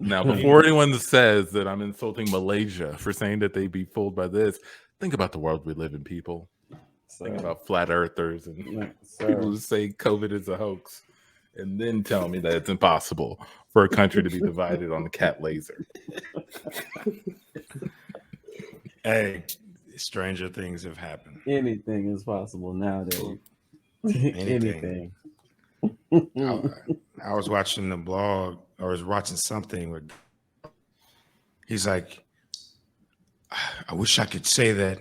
Now, before anyone says that I'm insulting Malaysia for saying that they'd be fooled by this, think about the world we live in, people. Think about flat earthers and people who say COVID is a hoax, and then tell me that it's impossible for a country to be divided on the cat laser. Hey, stranger things have happened. Anything is possible nowadays. Anything. I was watching the blog, or was watching something where he's like, I wish I could say that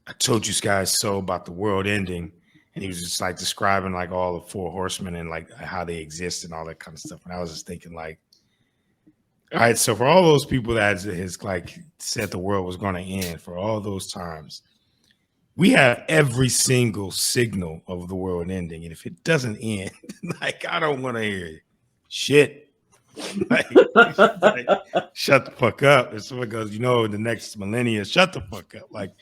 I told you guys so about the world ending. And he was just like describing like all the four horsemen and like how they exist and all that kind of stuff. And I was just thinking like, all right, so for all those people that has like said the world was going to end for all those times, we have every single signal of the world ending. And if it doesn't end, like, I don't want to hear it. Shit. Like, shut the fuck up. If someone goes, you know, the next millennia, shut the fuck up. Like,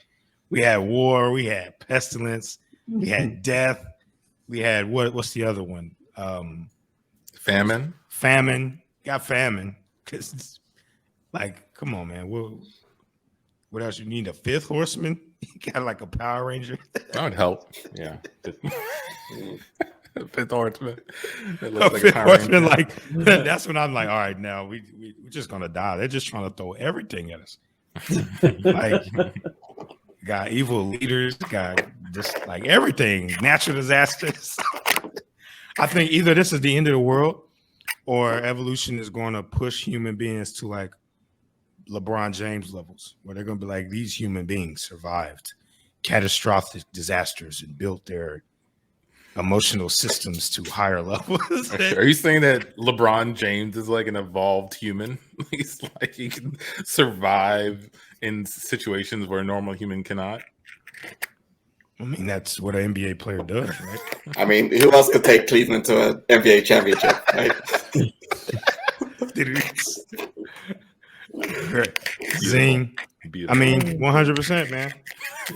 we had war, we had pestilence, we had death, we had what's the other one? Famine. Got famine. Because, like, come on, man. What else? You need a fifth horseman? You got like a Power Ranger? That would help. Yeah. Fifth horseman. Fifth horseman, like, that's when I'm like, all right, now we're just going to die. They're just trying to throw everything at us. Like, got evil leaders, got just like everything, natural disasters. I think either this is the end of the world or evolution is going to push human beings to like LeBron James levels, where they're going to be like, these human beings survived catastrophic disasters and built their emotional systems to higher levels. Are you saying that LeBron James is like an evolved human? He's like, he can survive in situations where a normal human cannot? I mean, that's what an NBA player does, right? I mean, who else could take Cleveland to an NBA championship, right? Zing. I mean, 100%, man.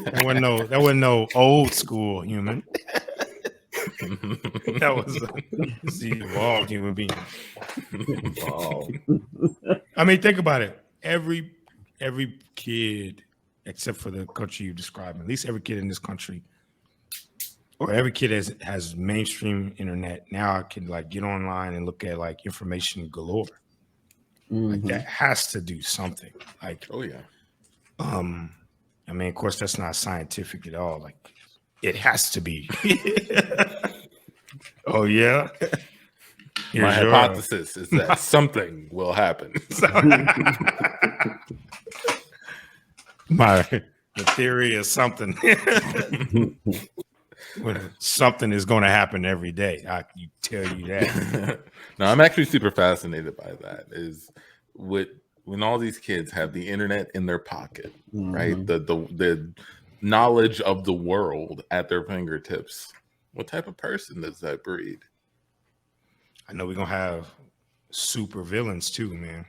That wasn't no old school human. That was the evolved human being. I mean, think about it. Every kid, except for the country you described, at least every kid in this country, or every kid has mainstream internet now, can like get online and look at like information galore. Like that has to do something. Like, oh yeah. I mean, of course, that's not scientific at all. Like, it has to be. Oh yeah. My hypothesis is that something will happen. The theory is something. Something is going to happen every day. I can tell you that. No, I'm actually super fascinated by that. Is when all these kids have the internet in their pocket, right? The knowledge of the world at their fingertips. What type of person does that breed? I know we're gonna have super villains too, man.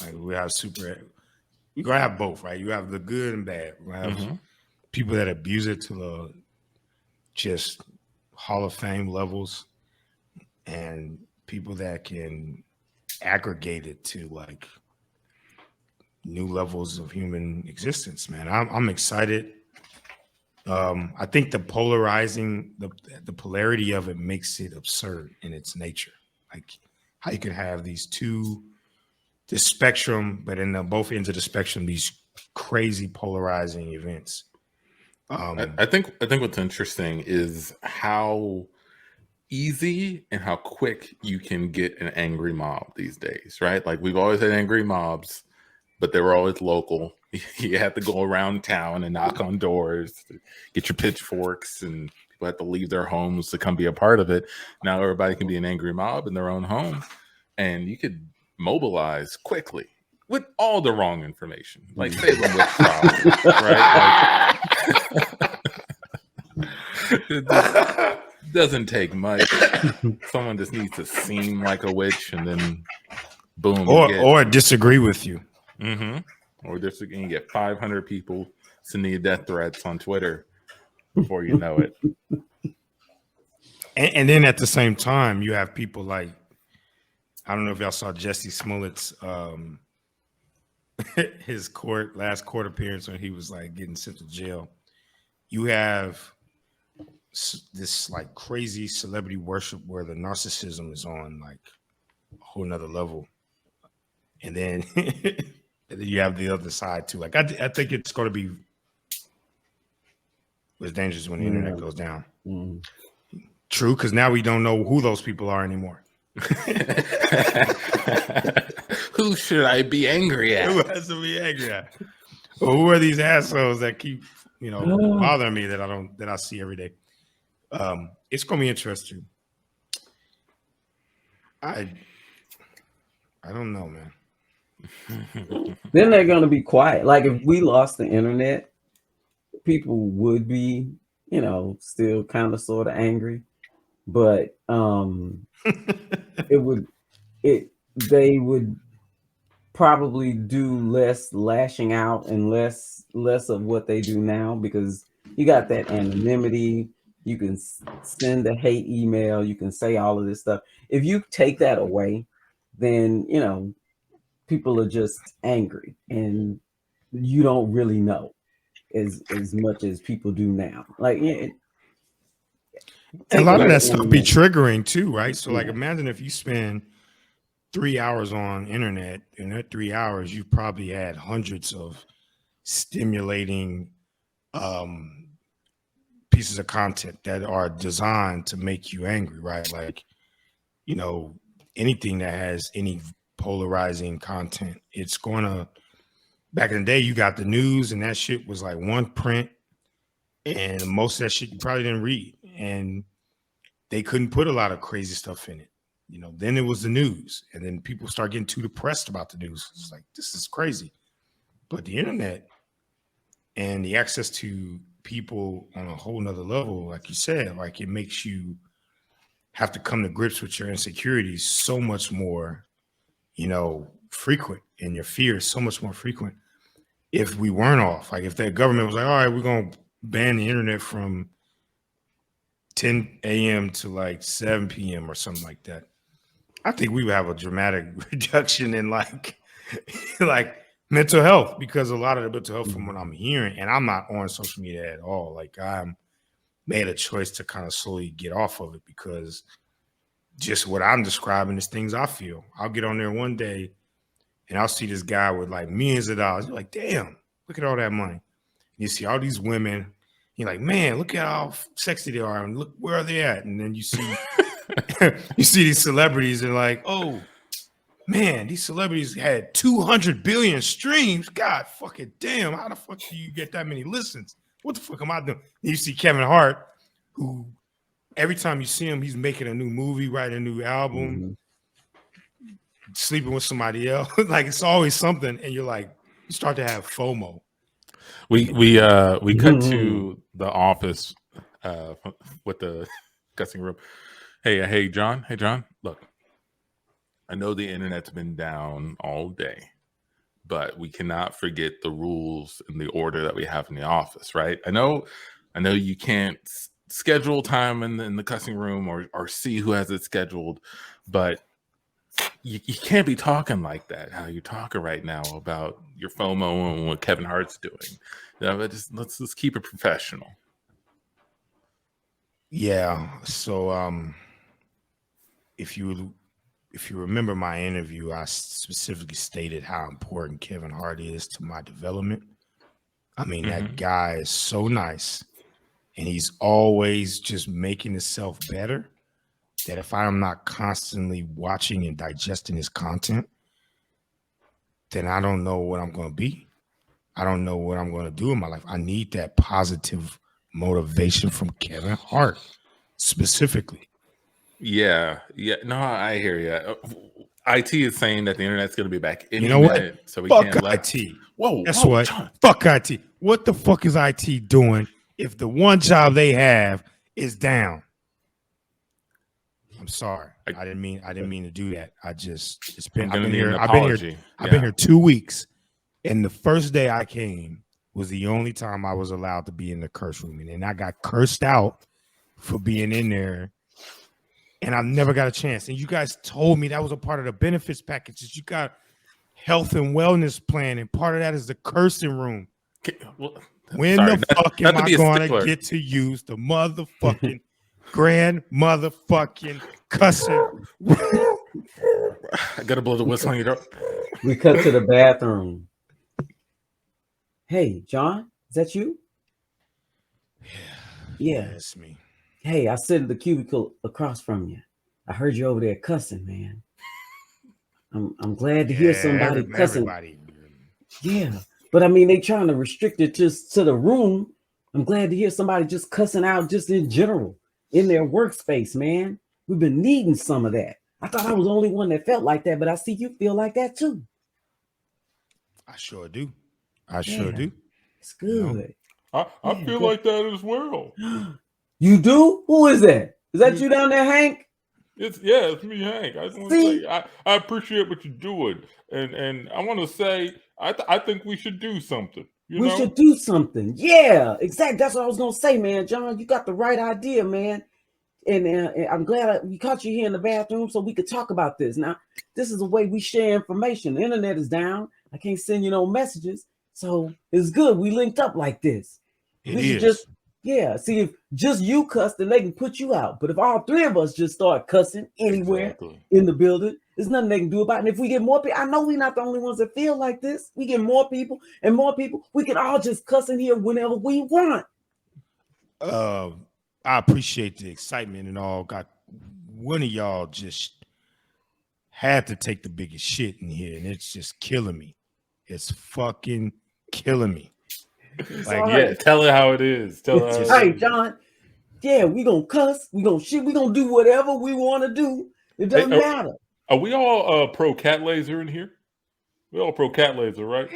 Like you're gonna have both, right? You have the good and bad. We're gonna have people that abuse it to the just Hall of Fame levels, and people that can aggregate it to like new levels of human existence, man. I'm excited. I think the polarity of it makes it absurd in its nature. Like how you could have this spectrum, but in both ends of the spectrum, these crazy polarizing events. I think what's interesting is how easy and how quick you can get an angry mob these days, right? Like we've always had angry mobs, but they were always local. You have to go around town and knock on doors, get your pitchforks, and people have to leave their homes to come be a part of it. Now everybody can be an angry mob in their own home, and you could mobilize quickly with all the wrong information, like Salem witch trials, right? Like, it doesn't take much. Someone just needs to seem like a witch, and then boom, or disagree with you. Or this, you can get 500 people sending you death threats on Twitter before you know it. And then at the same time, you have people like I don't know if y'all saw Jesse Smollett's his last court appearance when he was like getting sent to jail. You have this like crazy celebrity worship where the narcissism is on like a whole nother level, and then you have the other side too. Like I think it's going to be it's dangerous when the internet goes down. True, because now we don't know who those people are anymore. Who should I be angry at? Who has to be angry at? Well, who are these assholes that keep, bothering me that I see every day? It's gonna be interesting. I don't know, man. Then they're gonna be quiet. Like if we lost the internet, people would be, still kind of sort of angry, but they would probably do less lashing out and less of what they do now, because you got that anonymity. You can send a hate email. You can say all of this stuff. If you take that away, then people are just angry, and you don't really know as much as people do now. Like a lot of that stuff be triggering too, right? So like imagine if you spend 3 hours on internet, and in that 3 hours you probably had hundreds of stimulating pieces of content that are designed to make you angry, right? Like, anything that has any polarizing content, it's gonna. Back in the day, you got the news, and that shit was like one print, and most of that shit you probably didn't read, and they couldn't put a lot of crazy stuff in it. Then it was the news, and then people start getting too depressed about the news. It's like, this is crazy. But the internet and the access to people on a whole nother level, like you said, like it makes you have to come to grips with your insecurities so much more, frequent, and your fears so much more frequent. If we weren't off, like if the government was like, all right, we're going to ban the internet from 10 a.m. to like 7 p.m. or something like that, I think we would have a dramatic reduction in like mental health, because a lot of the mental health from what I'm hearing, and I'm not on social media at all. Like I'm made a choice to kind of slowly get off of it, because just what I'm describing is things I feel. I'll get on there one day and I'll see this guy with like millions of dollars. You're like, damn, look at all that money. And you see all these women. You're like, man, look at how sexy they are, and look, where are they at? And then you see you see these celebrities, and like, oh man, these celebrities had 200 billion streams. God fucking damn, how the fuck do you get that many listens? What the fuck am I doing? And you see Kevin Hart, who every time you see him, he's making a new movie, writing a new album, sleeping with somebody else. Like it's always something, and you're like, you start to have FOMO. We cut to the office with the guessing room. Hey John, look, I know the internet's been down all day, but we cannot forget the rules and the order that we have in the office, right? I know you can't schedule time in the cussing room or see who has it scheduled, but you can't be talking like that, how you're talking right now about your FOMO and what Kevin Hart's doing. Let's keep it professional. Yeah. So if you remember my interview, I specifically stated how important Kevin Hart is to my development. I mean, that guy is so nice, and he's always just making himself better, that if I'm not constantly watching and digesting his content, then I don't know what I'm going to be. I don't know what I'm going to do in my life. I need that positive motivation from Kevin Hart specifically. Yeah. No, I hear you. IT is saying that the internet's going to be back any minute, so we fuck can't IT. Whoa, guess what? John. Fuck IT. What the fuck is IT doing if the one job they have is down? I'm sorry. I didn't mean to do that. I've been here 2 weeks, and the first day I came was the only time I was allowed to be in the curse room, and then I got cursed out for being in there and I never got a chance. And you guys told me that was a part of the benefits packages. You got health and wellness plan, and part of that is the cursing room. Well, When sorry, the fuck am I be a going to stickler. get to use the motherfucking grand motherfucking cussing? I gotta blow the whistle on your door. We cut to the bathroom. Hey, John, is that you? Yeah. That's me. Hey, I sit in the cubicle across from you. I heard you over there cussing, man. I'm glad to hear somebody cussing. Everybody. Yeah, but I mean, they trying to restrict it just to the room. I'm glad to hear somebody just cussing out just in general in their workspace, man. We've been needing some of that. I thought I was the only one that felt like that, but I see you feel like that too. I sure do. I sure do. It's good. I feel like that as well. You do? Who is that? Is that you down there, Hank? It's me, Hank. I just want to say I appreciate what you're doing, and I want to say I think we should do something. We should do something. Yeah, exactly. That's what I was gonna say, man. John, you got the right idea, man. And I'm glad we caught you here in the bathroom so we could talk about this. Now, this is a way we share information. The internet is down. I can't send you no messages, so it's good we linked up like this. We should see if just you cuss, then they can put you out. But if all three of us just start cussing anywhere in the building, there's nothing they can do about it. And if we get more people, I know we're not the only ones that feel like this. We get more people and more people. We can all just cuss in here whenever we want. I appreciate the excitement and all. Got one of y'all just had to take the biggest shit in here, and it's just killing me. It's fucking killing me. Like, yeah, tell it how it is. Tell it how it is. John. Yeah, we gonna cuss, we gonna shit, we gonna do whatever we want to do. It doesn't matter. Are we all pro cat laser in here? We all pro cat laser, right?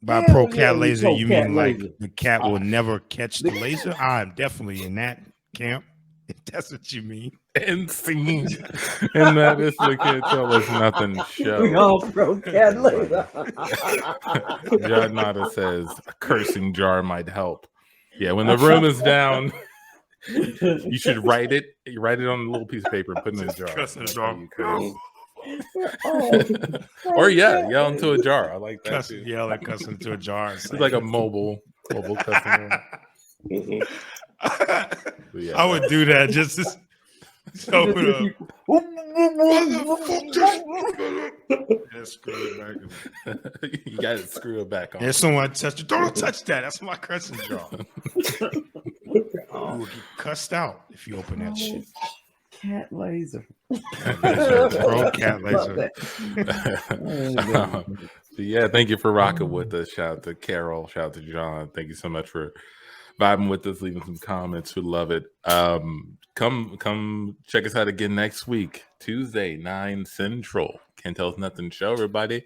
By pro cat laser, you mean like the cat will never catch the laser? I'm definitely in that camp. If that's what you mean. And scene. And that is the Can't Tell Us Nothing show. We all pro cat laser. John Nada says a cursing jar might help. Yeah, when the room is down, you should write it. You write it on a little piece of paper and put it in a jar. Cuss in a jar. Or yell into a jar. I like that too. Yell and cuss into a jar. It's like a mobile cussing room. Yeah, I would do that just to so you gotta screw it back on. There's someone touch it. Don't touch that. That's my cussing jar. You will get cussed out if you open that shit. Cat laser. Pro cat laser. Yeah, thank you for rocking with us. Shout out to Carol. Shout out to John. Thank you so much for vibing with us, leaving some comments. We love it. Come check us out again next week, Tuesday, 9 Central. Can't Tell Us Nothing show, everybody.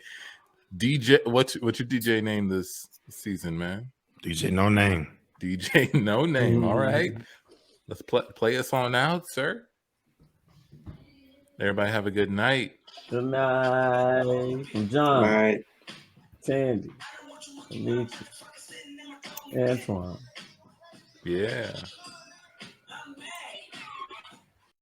DJ, what's your DJ name this season, man? DJ No Name. DJ No Name. All right. Let's play us on out, sir. Everybody have a good night. Good night. From John. Good night. Sandy. Demetri. Antoine. Yeah.